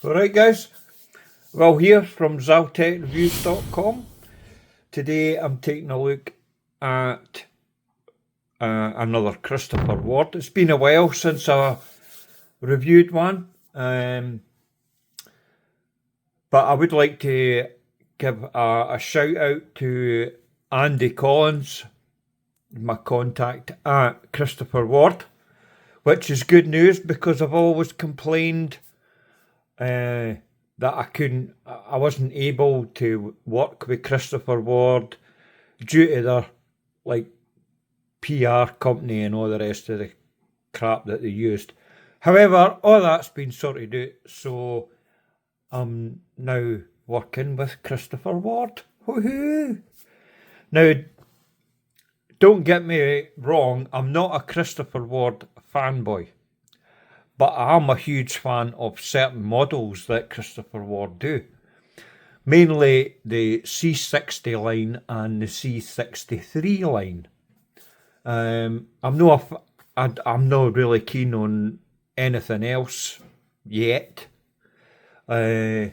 Alright guys, well here from ZaltekReviews.com. Today I'm taking a look at another Christopher Ward. It's been a while since I reviewed one, but I would like to give a shout out to Andy Collins, my contact at Christopher Ward, which is good news because I've always complained that I wasn't able to work with Christopher Ward due to their like PR company and all the rest of the crap that they used. However, all that's been sorted out, so I'm now working with Christopher Ward. Woohoo! Now, don't get me wrong, I'm not a Christopher Ward fanboy, but I am a huge fan of certain models that Christopher Ward do. Mainly the C60 line and the C63 line. I'm not really keen on anything else yet. But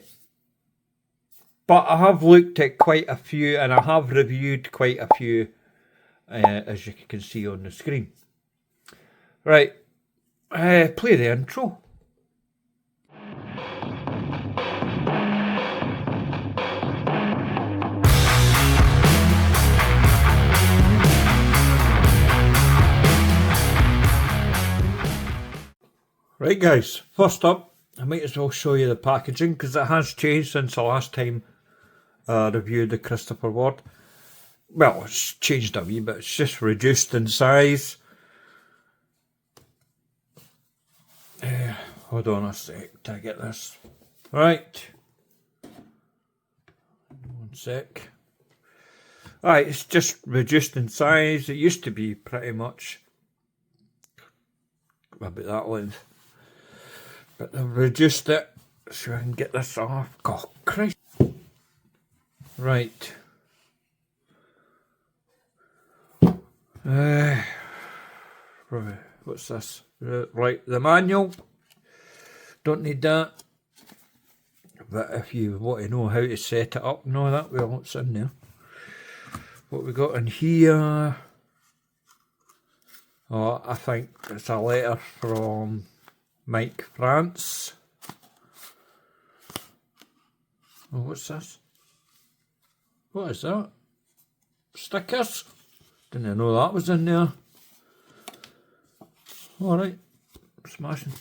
I have looked at quite a few and I have reviewed quite a few, as you can see on the screen. Right. Play the intro. Right guys, first up, I might as well show you the packaging because it has changed since the last time I reviewed the Christopher Ward. Well, it's changed a wee bit, it's just reduced in size. Hold on a sec to get this right. One sec. Alright, it's just reduced in size. It used to be pretty much about that length, but they've reduced it so I can get this off. God, Christ. Right. What's this? Right, the manual. Don't need that. But if you want to know how to set it up and all that, well, it's in there. What we got in here? Oh, I think it's a letter from Mike France. Oh, what's this? What is that? Stickers? Didn't know that was in there. Alright, smashing.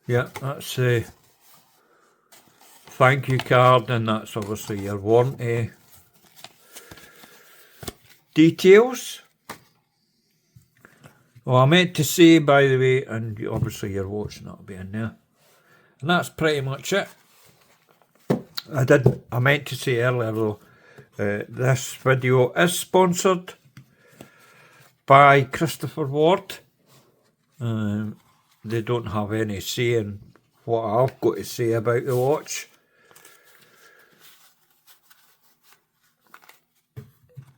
Yeah, that's a thank you card, and that's obviously your warranty details. Well, I meant to say, by the way, and obviously you're watching, that'll be in there. And that's pretty much it. I meant to say earlier though, this video is sponsored by Christopher Ward. They don't have any say in what I've got to say about the watch.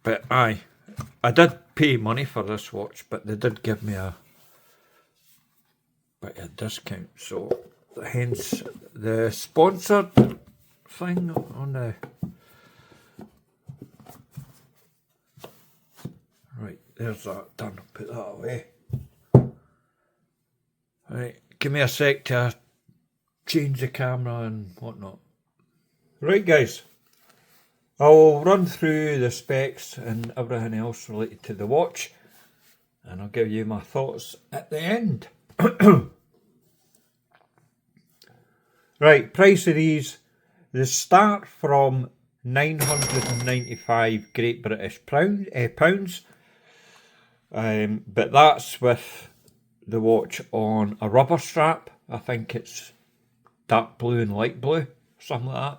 But I did pay money for this watch, but they did give me a bit of discount, so hence the sponsored thing on the right. There's that done. Put that away. Right, give me a sec to change the camera and whatnot. Right guys, I'll run through the specs and everything else related to the watch, and I'll give you my thoughts at the end. Right, price of these, they start from 995 Great British pounds, but that's with the watch on a rubber strap. I think it's dark blue and light blue, something like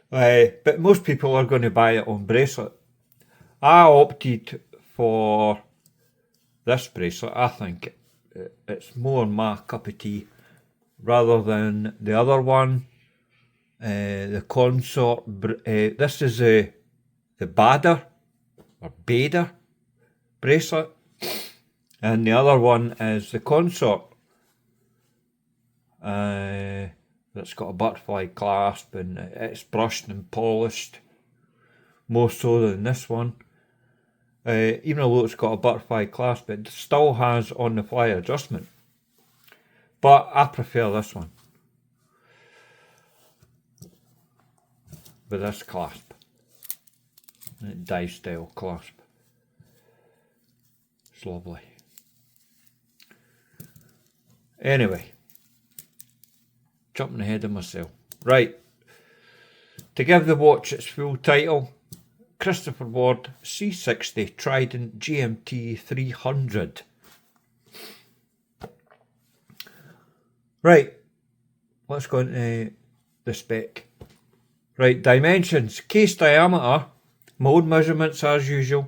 that. But most people are going to buy it on bracelet. I opted for this bracelet. I think it's more my cup of tea rather than the other one. the consort, this is the Bader or Bader bracelet, and the other one is the consort. That's got a butterfly clasp, and it's brushed and polished more so than this one. Even though it's got a butterfly clasp, it still has on the fly adjustment, but I prefer this one with this clasp, die style clasp. It's lovely. Anyway, jumping ahead of myself. Right, to give the watch its full title, Christopher Ward C60 Trident GMT 300. Right, let's go into the spec. Right, dimensions, case diameter, my own measurements as usual,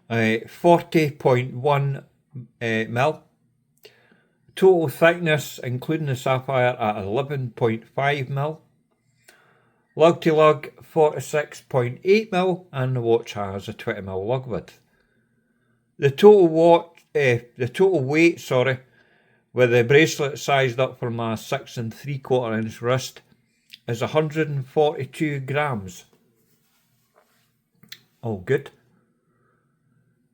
40.1 mil. Total thickness, including the sapphire, at 11.5 mil. Lug to lug, 46.8 mil, and the watch has a 20 mil lug width. The total weight, with the bracelet sized up for my 6 3/4 inch wrist, is 142 grams. All good.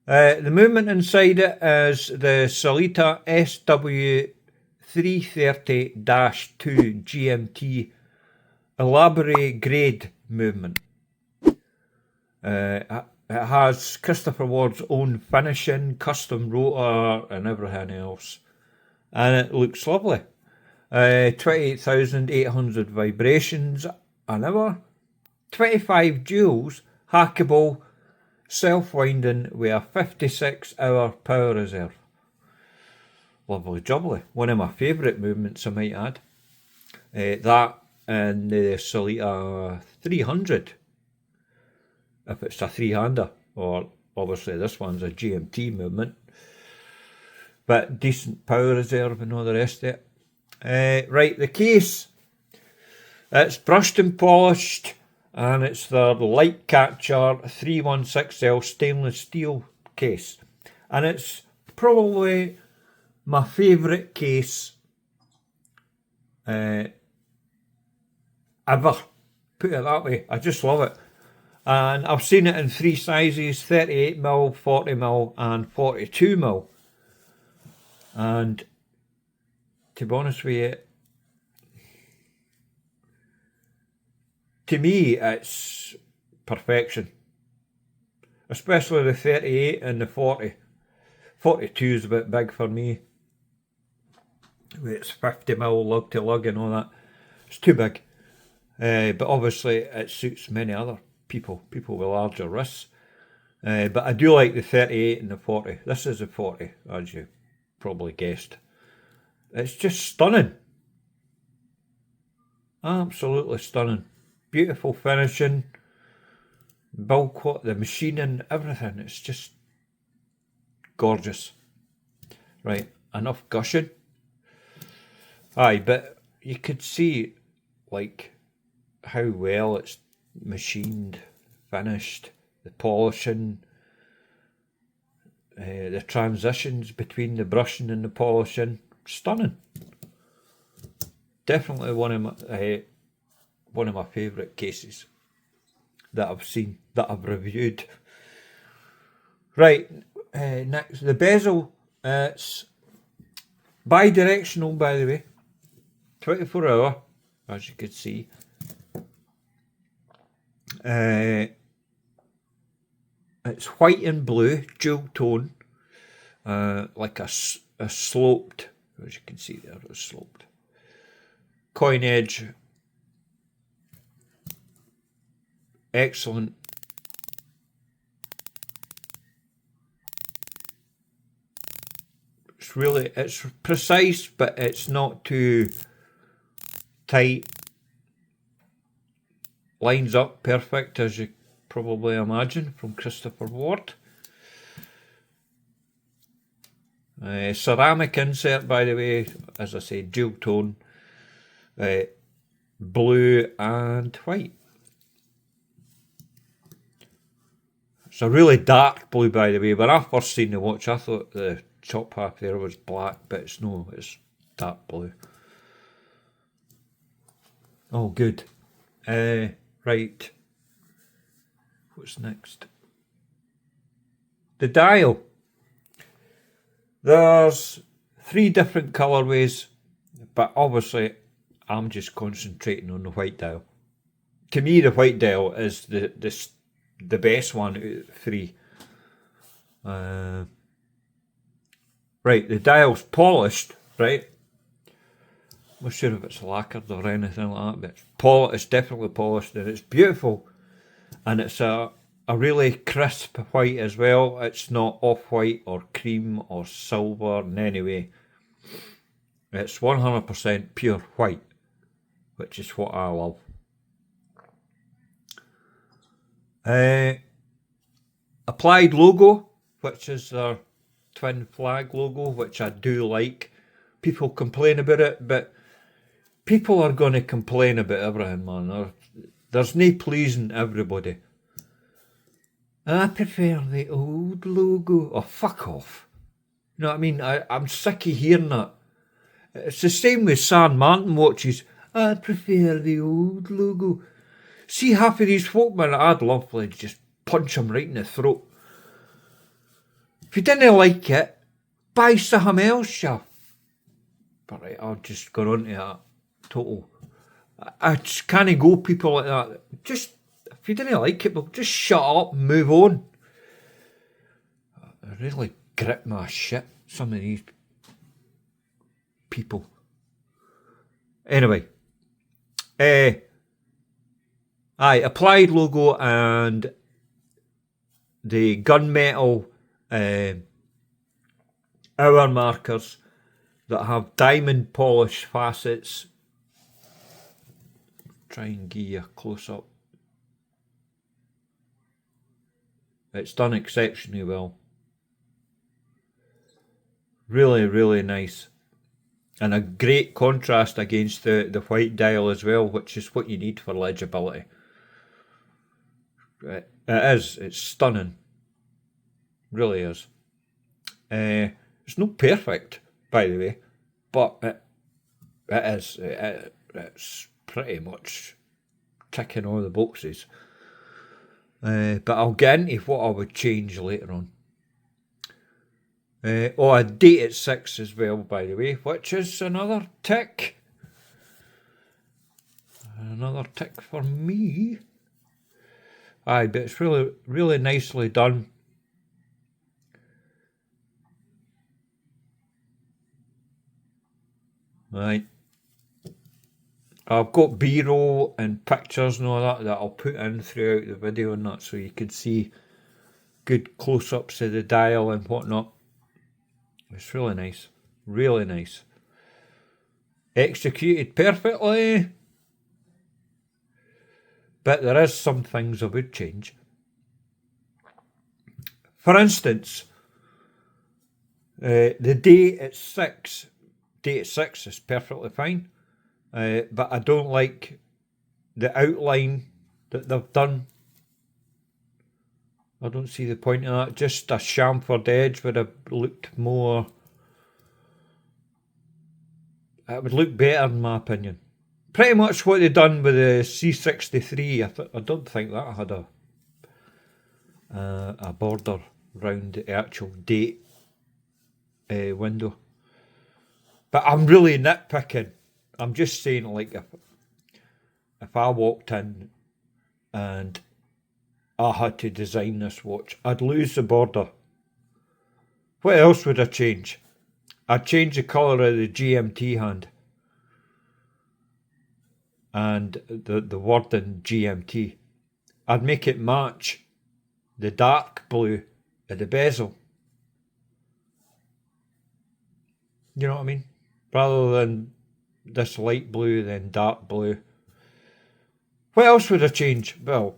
The movement inside it is the Seiko SW330-2 GMT elaborate grade movement. It has Christopher Ward's own finishing, custom rotor and everything else, and it looks lovely. 28,800 vibrations an hour, 25 joules, hackable, self-winding with a 56-hour power reserve. Lovely jubbly. One of my favourite movements, I might add. That and the Seiko 300, if it's a three-hander, or obviously this one's a GMT movement, but decent power reserve and all the rest of it. Right, the case, it's brushed and polished, and it's the Light Catcher 316L stainless steel case, and it's probably my favourite case ever. Put it that way. I just love it. And I've seen it in three sizes: 38mm, 40mm and 42mm. And to be honest with you, to me it's perfection. Especially the 38 and the 40. 42 is a bit big for me. It's 50mm lug to lug and all that. It's too big. But obviously it suits many other people with larger wrists. But I do like the 38 and the 40. This is a 40, as you probably guessed. It's just stunning. Absolutely stunning. Beautiful finishing, build quality, the machining, everything. It's just gorgeous. Right, enough gushing. Aye, but you could see like how well it's machined, finished, the polishing, the transitions between the brushing and the polishing. Stunning. Definitely one of my favourite cases that I've seen, that I've reviewed. Right, next, the bezel. It's bi-directional, by the way, 24 hour, as you can see. It's white and blue, dual tone, like a sloped, as you can see there, it's sloped. Coin edge, excellent. It's precise, but it's not too tight. Lines up perfect, as you probably imagine, from Christopher Ward. Ceramic insert, by the way, as I say, dual tone. blue and white. It's a really dark blue, by the way. When I first seen the watch, I thought the top half there was black, but it's no, it's dark blue. Oh, good. Right. What's next? The dial. There's 3 different colourways, but obviously I'm just concentrating on the white dial. To me, the white dial is the best one out of 3. Right, the dial's polished, right? I'm not sure if it's lacquered or anything like that, but it's definitely polished and it's beautiful. And it's a really crisp white as well. It's not off-white or cream or silver in any way. It's 100% pure white, which is what I love. Applied logo, which is their twin flag logo, which I do like. People complain about it, but people are going to complain about everything, man. There's no pleasing everybody. I prefer the old logo. Oh, fuck off. You know what I mean? I'm sick of hearing that. It's the same with San Martin watches. I prefer the old logo. See half of these folk, man, I'd love to just punch them right in the throat. If you didn't like it, buy something else, sure. But right, I'll just go on to that. Total. I just can't go people like that. Just, if you didn't like it, well, just shut up and move on. I really grip my shit, some of these people. Anyway. Applied logo and the gunmetal hour markers that have diamond polish facets. Try and give you a close up. It's done exceptionally well. Really, really nice. And a great contrast against the white dial as well, which is what you need for legibility. It is. It's stunning. Really is. It's not perfect, by the way, but it is. It's pretty much ticking all the boxes. But I'll get into what I would change later on. A date at 6 as well, by the way, which is another tick. Another tick for me. Aye, but it's really, really nicely done. Right. I've got B-roll and pictures and all that I'll put in throughout the video and that, so you can see good close-ups of the dial and whatnot. It's really nice. Really nice. Executed perfectly. But there is some things I would change. For instance, the date at 6. Date at 6 is perfectly fine. But I don't like the outline that they've done. I don't see the point in that. Just a chamfered edge would have looked more... It would look better in my opinion. Pretty much what they've done with the C63. I don't think that had a border round the actual date window. But I'm really nitpicking. I'm just saying, like, if I walked in and I had to design this watch, I'd lose the border. What else would I change? I'd change the colour of the GMT hand. And the wording GMT. I'd make it match the dark blue of the bezel. You know what I mean? Rather than this light blue, then dark blue. What else would I change? Well,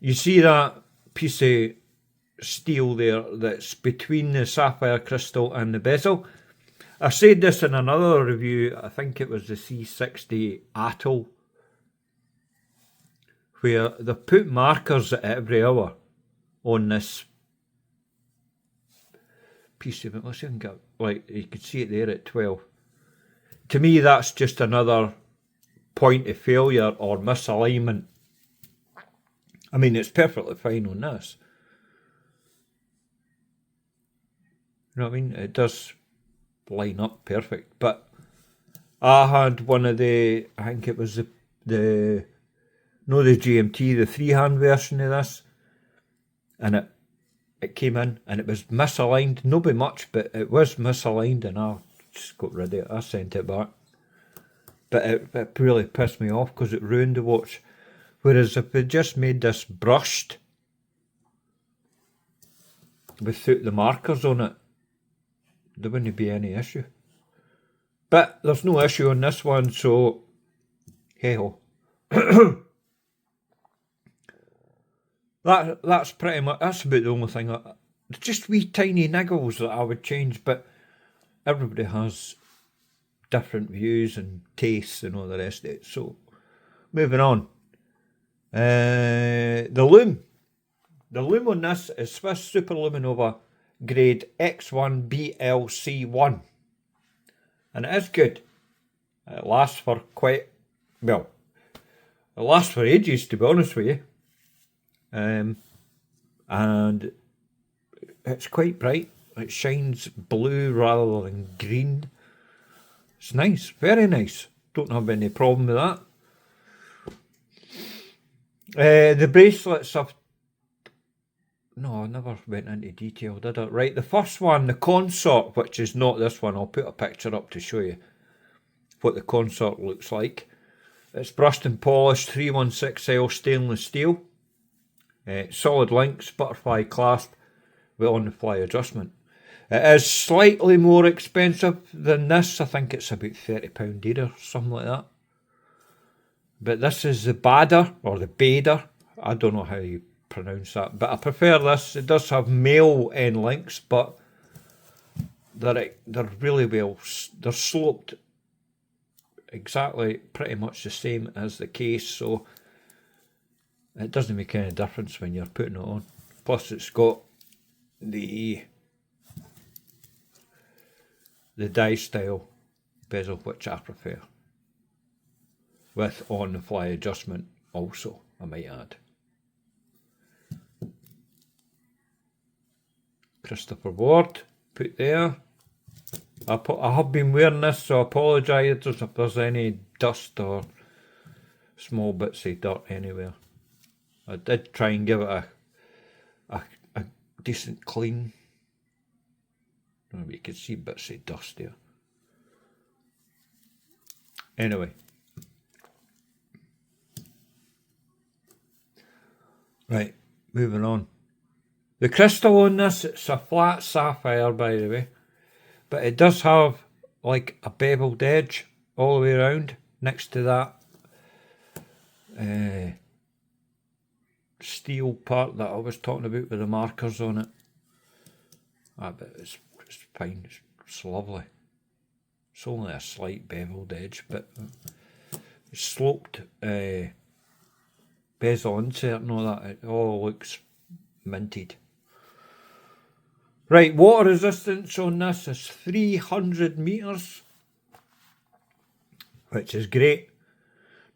you see that piece of steel there that's between the sapphire crystal and the bezel? I said this in another review, I think it was the C60 Atoll, where they put markers at every hour on this piece of it. Let's see if I can get, like, you can see it there at 12. To me, that's just another point of failure or misalignment. I mean, it's perfectly fine on this. You know what I mean? It does line up perfect, but I had one of the, I think it was the GMT, the freehand version of this, and it came in and it was misaligned, not by much, but it was misaligned, and I just got rid of it. I sent it back, but it really pissed me off because it ruined the watch. Whereas if they just made this brushed without the markers on it, there wouldn't be any issue. But there's no issue on this one, so hey ho. That's pretty much, that's about the only thing. Just wee tiny niggles that I would change, but everybody has different views and tastes and all the rest of it. So moving on. The loom. The loom on this is Swiss Super Luminova grade X1 BLC1, and it is good. It lasts for quite, well, it lasts for ages, to be honest with you, and it's quite bright. It shines blue rather than green. It's nice, very nice. Don't have any problem with that. The bracelets I've, no, I never went into detail, did I? Right, the first one, the Consort, which is not this one. I'll put a picture up to show you what the Consort looks like. It's brushed and polished 316L stainless steel. Solid links, butterfly clasp with on-the-fly adjustment. It is slightly more expensive than this. I think it's about £30 dearer, something like that. But this is the Bader, or the Bader. I don't know how you pronounce that, but I prefer this. It does have male end links, but they're really well, they're sloped exactly pretty much the same as the case, so it doesn't make any difference when you're putting it on. Plus it's got the die style bezel, which I prefer, with on-the-fly adjustment also, I might add. Christopher Ward, put there. I have been wearing this, so I apologise if there's any dust or small bits of dirt anywhere. I did try and give it a decent clean. You can see bits of dust there. Anyway. Right, moving on. The crystal on this, it's a flat sapphire, by the way, but it does have like a beveled edge all the way around next to that steel part that I was talking about with the markers on it. But it's fine, it's lovely. It's only a slight beveled edge, but it's sloped bezel insert and all that. It all looks minted. Right, water resistance on this is 300 metres, which is great.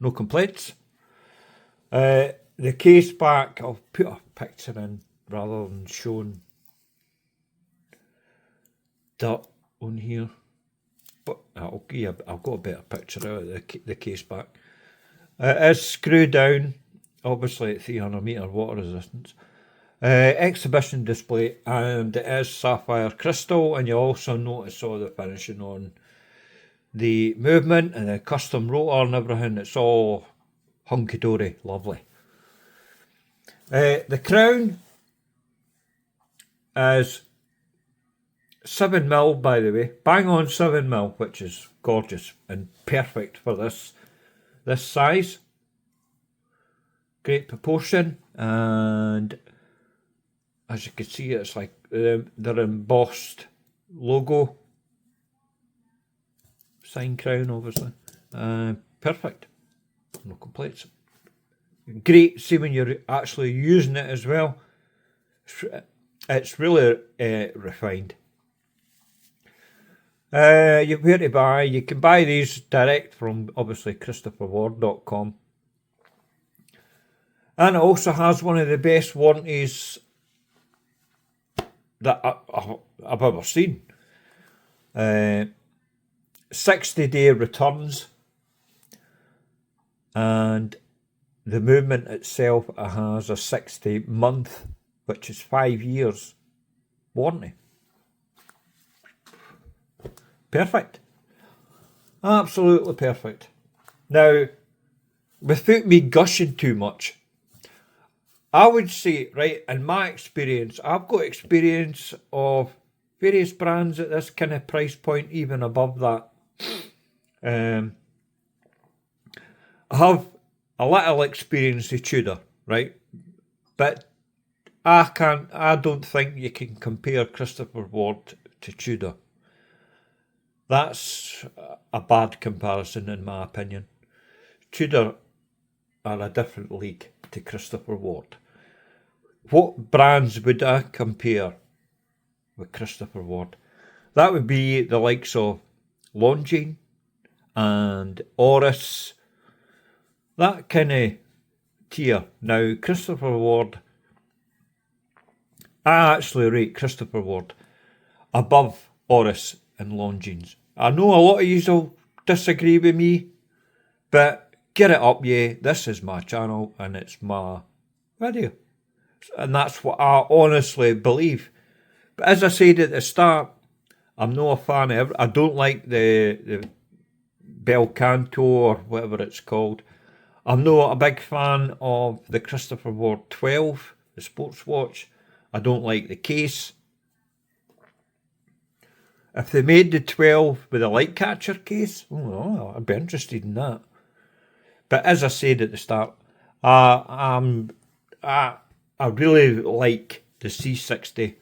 No complaints. The case back, I'll put a picture in rather than showing dirt on here. But I've got a better picture out of the case back. It is screwed down, obviously at 300 metre water resistance. Exhibition display, and it is sapphire crystal, and you also notice all the finishing on the movement and the custom rotor and everything. It's all hunky-dory, lovely. The crown is 7mm, by the way, bang on 7mm, which is gorgeous and perfect for this size. Great proportion, and as you can see, it's like their embossed logo sign crown, obviously. Perfect. No complaints. Great, see when you're actually using it as well. It's really refined. Where to buy? You can buy these direct from, obviously, ChristopherWard.com. And it also has one of the best warranties that I've ever seen. 60-day returns, and the movement itself has a 60-month, which is 5 years warranty. Perfect. Absolutely perfect. Now, without me gushing too much, I would say, right, in my experience, I've got experience of various brands at this kind of price point, even above that. I have a little experience of Tudor, right? But I don't think you can compare Christopher Ward to Tudor. That's a bad comparison in my opinion. Tudor are a different league to Christopher Ward. What brands would I compare with Christopher Ward? That would be the likes of Longines and Authorised, that kind of tier. Now, Christopher Ward, I actually rate Christopher Ward above Authorised and Longines. I know a lot of you will disagree with me, but get it up, yeah. This is my channel and it's my video. And that's what I honestly believe. But as I said at the start, I'm not a fan of I don't like the Bel Canto or whatever it's called. I'm not a big fan of the Christopher Ward 12, the sports watch. I don't like the case. If they made the 12 with a light catcher case, I'd be interested in that. But as I said at the start, I really like the C60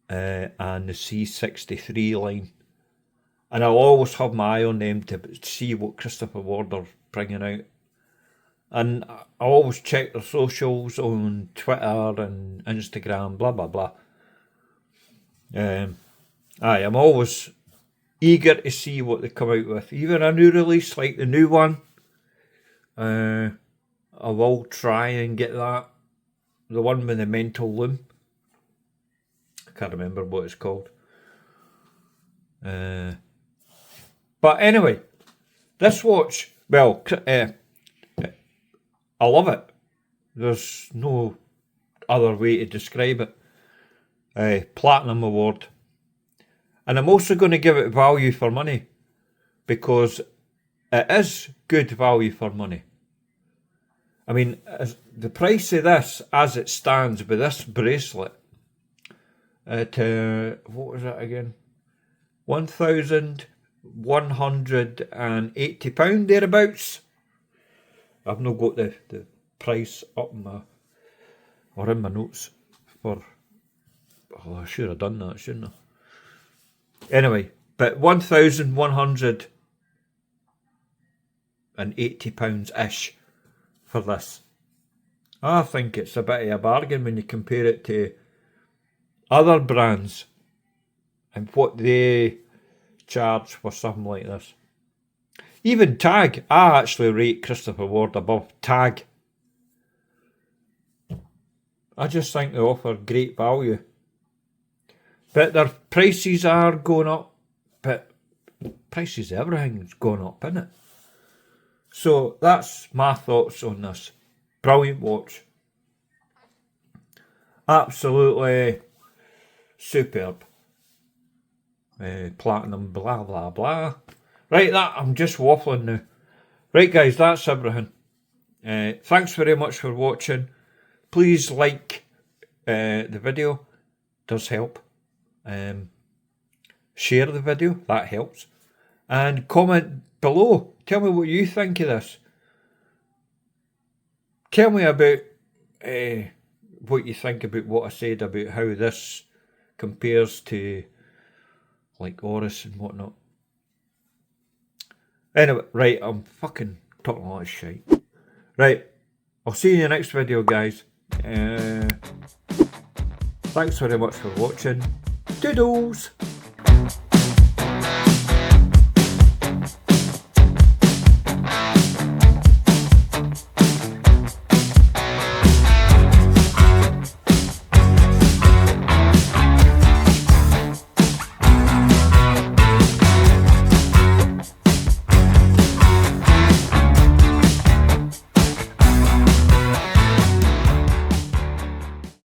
and the C63 line. And I'll always have my eye on them to see what Christopher Ward are bringing out. And I always check their socials on Twitter and Instagram, blah, blah, blah. I'm always eager to see what they come out with. Even a new release, like the new one. I will try and get that. The one with the mental loom. I can't remember what it's called. But anyway, this watch, well, I love it. There's no other way to describe it. Platinum award. And I'm also going to give it value for money, because it is good value for money. I mean, the price of this, as it stands with this bracelet, what was it again? £1,180 thereabouts. I've not got the price up in my notes for. Oh, I should have done that, shouldn't I? Anyway, but £1,180-ish for this. I think it's a bit of a bargain when you compare it to other brands and what they charge for something like this. Even Tag, I actually rate Christopher Ward above Tag. I just think they offer great value. But their prices are going up. But prices, everything's going up, isn't it? So that's my thoughts on this. Brilliant watch. Absolutely superb. Platinum, blah, blah, blah. Right, I'm just waffling now. Right, guys, that's everything. Thanks very much for watching. Please like the video. It does help. Share the video. That helps. And comment below. Tell me what you think of this. Tell me about what you think about what I said about how this compares to like Authorised and whatnot. Anyway, right, I'm fucking talking a lot of shit. Right, I'll see you in the next video, guys. Thanks very much for watching. Doodles!